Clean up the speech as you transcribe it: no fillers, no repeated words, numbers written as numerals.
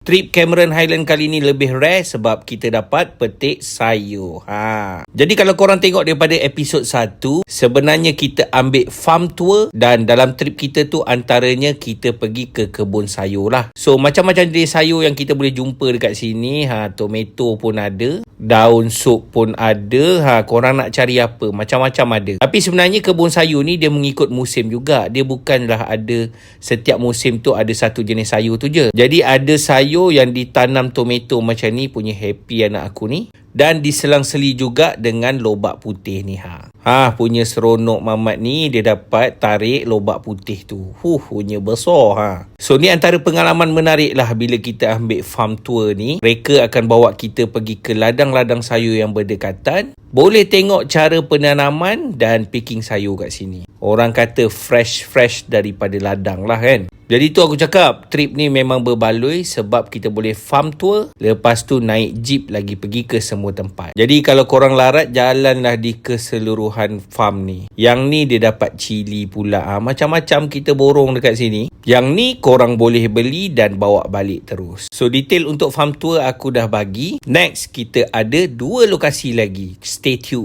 Trip Cameron Highland kali ni lebih rare sebab kita dapat petik sayur. Jadi kalau korang tengok daripada episod 1, sebenarnya kita ambil farm tour dan dalam trip kita tu antaranya kita pergi ke kebun sayur lah. So macam-macam jenis sayur yang kita boleh jumpa dekat sini. Tomato pun ada, daun sup pun ada. Korang nak cari apa, macam-macam ada. Tapi sebenarnya kebun sayur ni dia mengikut musim juga. Dia bukanlah ada setiap musim tu ada satu jenis sayur tu je. Jadi ada sayur yang ditanam tomato macam ni, punya happy anak aku ni. Dan diselang-seli juga dengan lobak putih ni. Punya seronok mamat ni, dia dapat tarik lobak putih tu. Punya besar. So ni antara pengalaman menarik lah bila kita ambil farm tour ni. Mereka akan bawa kita pergi ke ladang-ladang sayur yang berdekatan. Boleh tengok cara penanaman dan picking sayur kat sini. Orang kata fresh daripada ladang lah kan. Jadi tu aku cakap, trip ni memang berbaloi sebab kita boleh farm tour, lepas tu naik jeep lagi pergi ke semua tempat. Jadi kalau korang larat, jalanlah di keseluruhan farm ni. Yang ni dia dapat cili pula. Macam-macam kita borong dekat sini. Yang ni korang boleh beli dan bawa balik terus. So detail untuk farm tour aku dah bagi. Next kita ada 2 lokasi lagi. Stay tuned.